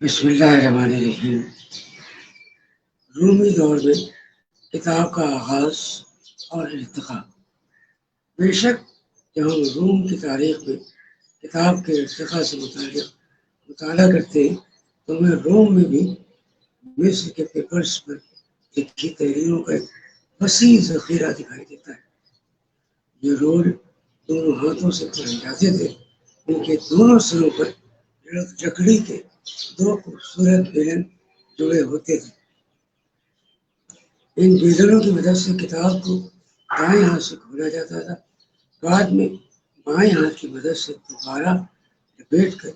بسم اللہ الرحمن الرحیم۔ رومی دور میں کتاب کا آغاز اور ارتقاء۔ بے شک جب ہم روم کی تاریخ میں کتاب کے ارتقاء سے مطالعہ کرتے ہیں تو ہمیں روم میں بھی مصر کے پیپرز پر لکھی تحریروں کا ایک وسیع ذخیرہ دکھائی دیتا ہے۔ یہ رول دونوں ہاتھوں سے پڑھے جاتے تھے، ان کے دونوں سروں پر لکڑی کے دو خوبصورت بیلن جڑے ہوتے تھے۔ ان بیلنوں کی مدد سے کتاب کو دائیں ہاتھ سے کھولا جاتا تھا، بعد میں بائیں ہاتھ کی مدد سے دوبارہ لپیٹ کر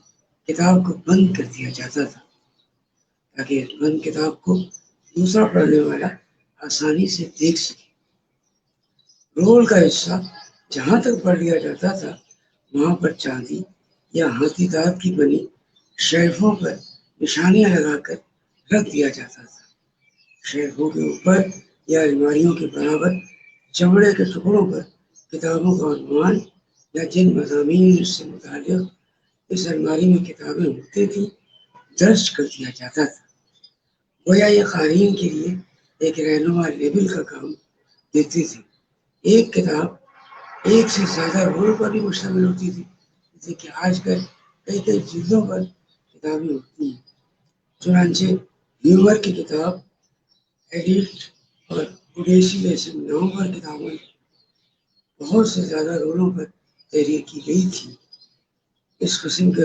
کتاب کو بند کر دیا جاتا تھا تاکہ اس بند کتاب کو دوسرا پڑھنے والا آسانی سے دیکھ سکے۔ رول کا حصہ جہاں تک پڑھ لیا جاتا تھا وہاں پر چاندی یا ہاتھی دانت کی بنی شیلفوں پر نشانیاں لگا کر رکھ دیا جاتا تھا۔ شیلفوں کے اوپر یا الماریوں کے برابر چمڑے کے ٹکڑوں پر کتابوں کا عنوان یا جن مضامین سے متعلق اس الماری میں کتابیں ہوتی تھیں درج کر دیا جاتا تھا۔ گویا یہ قارئین کے لیے ایک رہنما لیبل کا کام دیتی تھی۔ ایک کتاب ایک سے زیادہ رول پر بھی مشتمل ہوتی تھی، جیسے کہ آج کل کئی جلدوں پر کتابیں ہوتی ہیں۔ چنانچہ ہیومر کی کتاب ایڈیٹ اور اوڈیسی جیسے ناموں پر کتابوں بہت سے زیادہ رولوں پر تحریر کی گئی تھی۔ اس قسم کے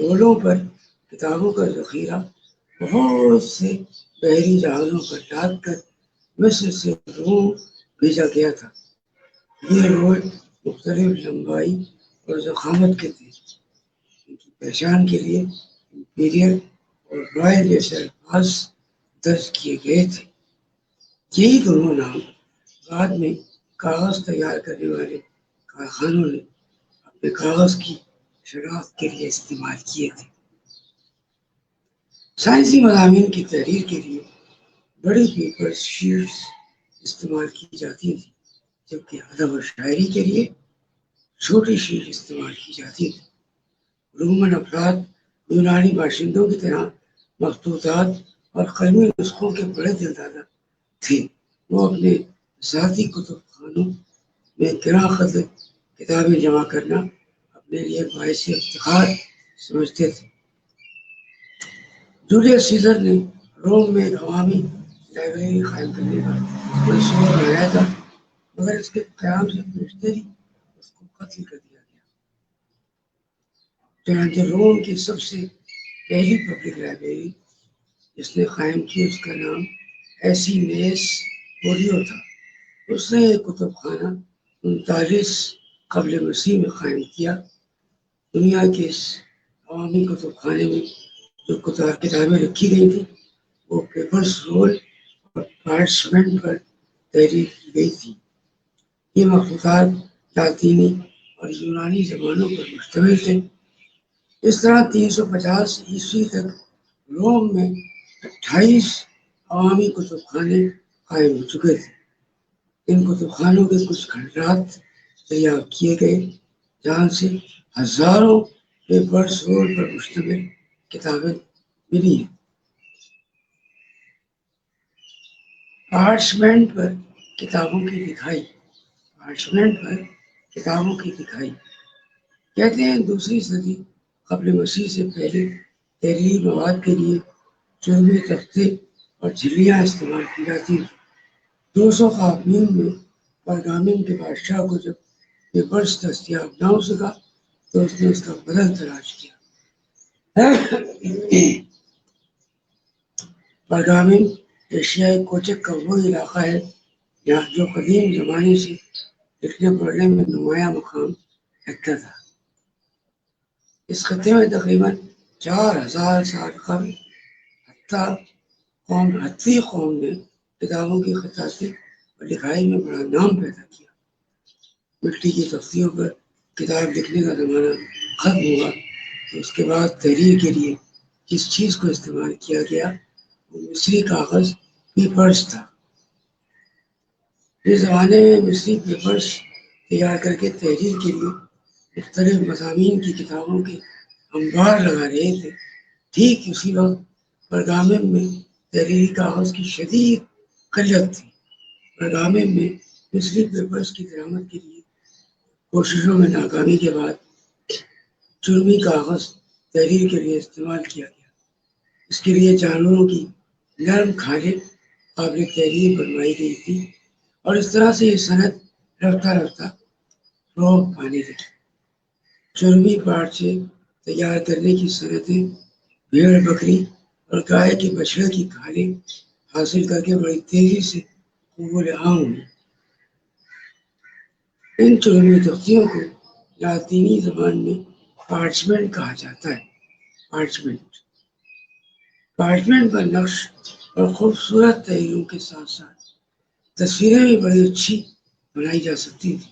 رولوں پر کتابوں کا ذخیرہ بہت سے بحری جہازوں پر لاد کر مصر سے روم بھیجا گیا تھا۔ یہ رول مختلف لمبائی اور ضخامت کے تھے۔ ان کی پہچان کے لیے امپیریل اور رائل جیسے الفاظ درج کیے گئے تھے۔ یہی دونوں نام بعد میں کاغذ تیار کرنے والے کارخانوں نے اپنے کاغذ کی شناخت کے لیے استعمال کیے تھے۔ سائنسی مضامین کی تحریر کے لیے بڑی پیپر شیٹس استعمال کی جاتی تھی، جبکہ ادب و شاعری کے لیے چھوٹی شیٹ استعمال کی جاتی تھی۔ رومن افراد یونانی باشندوں کی طرح مخطوطات اور قلمی نسخوں کے بڑے دلدادہ تھے۔ وہ اپنے ذاتی کتب خانوں میں گراں قدر کتابیں جمع کرنا اپنے لیے باعث افتخار سمجھتے تھے۔ جولیس سیزر نے روم میں ایک عوامی لائبریری قائم کرنے کا منصوبہ بنایا تھا، مگر اس کے قیام سے گزشتے ہی اس کو قتل کر دیا گیا۔ چنانچہ روم کی سب سے پہلی پبلک لائبریری جس نے قائم کی اس کا نام ایسینیس پولیو تھا۔ اس نے ایک کتب خانہ 39 قبل مسیح میں قائم کیا۔ دنیا کے اس عوامی کتب خانے میں جو کتابیں رکھی گئی تھیں وہ پیپرز رول اور پارچمنٹ پر تحریر کی گئی تھی۔ یہ مخطوطات لاطینی اور یونانی زبانوں پر مشتمل تھے۔ اس طرح 350 عیسوی تک روم میں 28 عوامی کتب خانے قائم ہو چکے تھے۔ ان کتب خانوں کے کچھ کھنڈرات دریافت کیے گئے جہاں سے ہزاروں پیپرز رول پر مشتمل کتابیں ملی ہیں۔ پارچمنٹ پر کتابوں کی لکھائی کہتے ہیں دوسری صدی قبل مسیح سے پہلے تحریری مواد کے لیے چربے، تختے اور جھلیاں استعمال کی جاتی تھیں۔ 200 قافلین میں پرگامن کے بادشاہ کو جب پیپرز دستیاب نہ ہو سکا تو اس نے اس کا بدل تلاش کیا۔ پرگامن ایشیائی کوچک کا وہ علاقہ ہے جہاں جو قدیم زمانے سے لکھنے پڑھنے میں نمایاں مقام رکھتا تھا۔ اس خطے میں تقریباً 4000 سال قبل ہتھی قوم نے کتابوں کی خطاطی اور لکھائی میں بڑا نام پیدا کیا۔ مٹی کی تختیوں پر کتاب لکھنے کا زمانہ ختم ہوا تو اس کے بعد تحریر کے لیے جس چیز کو استعمال کیا گیا وہ مصری کاغذ پیپرز تھا۔ اس زمانے میں مصری پیپرز تیار کر کے تحریر کے لیے مختلف مضامین کی کتابوں کے ہم باہر لگا رہے تھے، ٹھیک اسی وقت پرگامم میں تحریری کاغذ کی شدید قلت تھی۔ پرگامم میں بجلی پیپرز کی درآمد کے لیے کوششوں میں ناکامی کے بعد چرمی کاغذ تحریر کے لیے استعمال کیا گیا۔ اس کے لیے جانوروں کی نرم کھالیں قابل تحریر بنوائی گئی تھی، اور اس طرح سے یہ صنعت رفتہ رفتہ فروغ پانے لگی۔ چرمی پاٹ سے تیار کرنے کی صنعتیں بھیڑ بکری اور گائے کے بچھڑے کی کھالیں حاصل کر کے بڑی تیزی سے قبول عام ہوئی۔ ان چرمی تختیوں کو لاطینی زبان میں پارچمنٹ کہا جاتا ہے۔ پارچمنٹ پر نقش اور خوبصورت تحریروں کے ساتھ ساتھ تصویریں بھی بڑی اچھی بنائی جا سکتی تھی،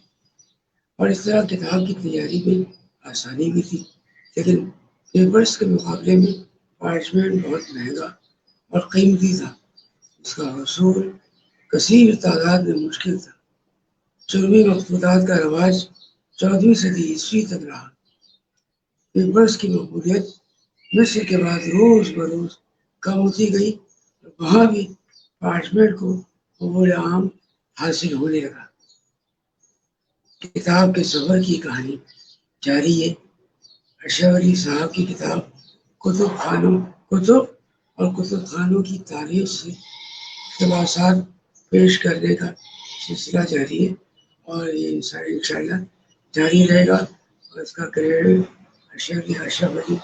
اور اس طرح کتاب کی تیاری میں آسانی بھی تھی۔ لیکن پیپرز کے مقابلے میں پارچمنٹ بہت مہنگا اور قیمتی تھا، اس کا حصول کثیر تعداد میں مشکل تھا۔ چرمی مخطوطات کا رواج 14ویں صدی عیسوی تک رہا۔ پیپرز کی مقبولیت مصر کے بعد روز بروز کم ہوتی گئی، اور وہاں بھی پارچمنٹ کو قبول عام حاصل ہونے لگا۔ کتاب کے سفر کی کہانی جاری ہے۔ اشرف علی صاحب کی کتاب کتب اور کتب خانوں کی تاریخ سے اقتباسات پیش کرنے کا سلسلہ جاری ہے، اور یہ انشاءاللہ جاری رہے گا، اور اس کا کریڈٹ اشرف علی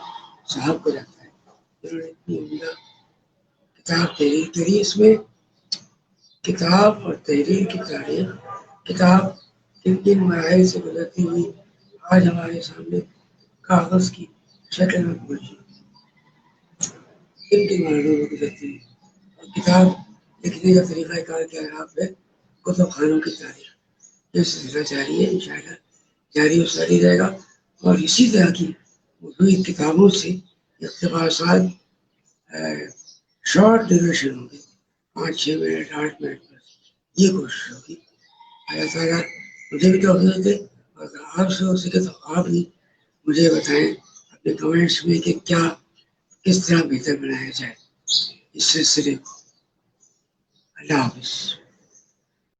صاحب کو جاتا ہے، جنہوں نے اتنی عمدہ کتاب تحریر کری۔ اس میں کتاب اور تحریر کی تاریخ، کتاب کن کن مراحل سے گزرتی ہوئی آج ہمارے سامنے کاغذ کی شکل میں پہنچی، کن کن مراحل میں گزرتی ہے، اور کتاب لکھنے کا طریقہ کار کیا ہے، آپ ہے کتب خانوں کی تاریخ۔ یہ سلسلہ جاری ہے، انشاءاللہ جاری و ساری رہے گا، اور اسی طرح کی مفید کتابوں سے اقتباسات شارٹ ڈیوریشن ہوگی، 5-6 منٹ 8 منٹ بس، یہ کوشش ہوگی۔ اللہ تعالیٰ مجھے بھی توفیق دے، اور اگر آپ سے ہو سکے تو آپ بھی مجھے بتائیں اپنے کمنٹس میں کہ کس طرح بہتر بنایا جائے اس سلسلے کو۔ اللہ حافظ۔